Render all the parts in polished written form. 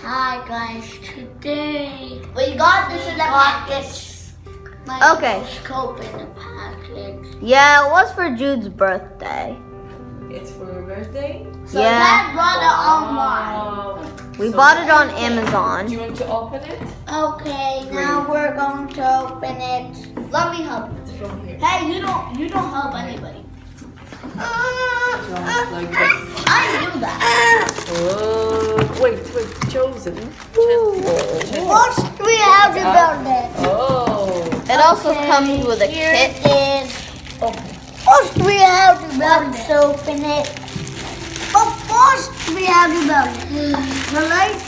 Hi guys, today we got this in the package. Okay. Microscope in the package. Yeah, it was for Jude's birthday. It's for your birthday? So Yeah. Dad brought it online. We bought it on Amazon. Do you want to open it? Okay, now we're going to open it. Let me help. It's from here. Hey, you don't help anybody. Just like this. I knew that. Oh, wait, chosen. First we have to build it. Oh. It also comes with a Here kit. it is. First we have to build it. Let's open it. But first we have to build it. The light.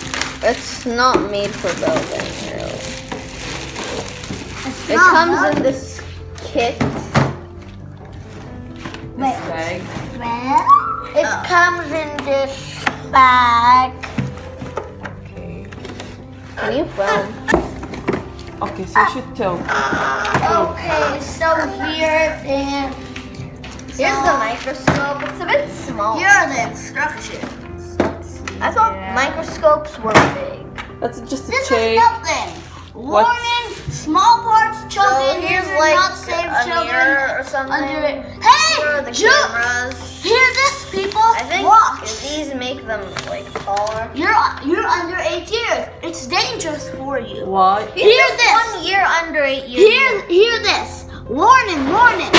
It's not made for building, really. It's It not comes built. in this kit. This bag. Well, it comes in this bag. Okay. Can you film? Okay, so you should tell. Okay, so here it is. Here's the microscope. It's a bit small. Here are the instructions. I thought microscopes were big. That's just a This is check. nothing. What? Warning: small parts So children. here's These are like not safe a children mirror or something. under it. Here Hey, are the Jude, cameras. hear this, people. I think Watch. these make them like taller. You're under 8 years. It's dangerous for you. What? Hear this. 1 year under 8 years. Hear this. Warning, warning.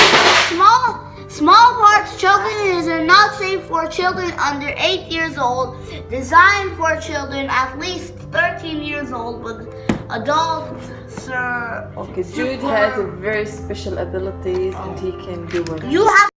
Small parts children are not safe for children under 8 years old. Designed for children at least 13 years old with adults. Okay, Jude has a very special abilities and he can do it. You have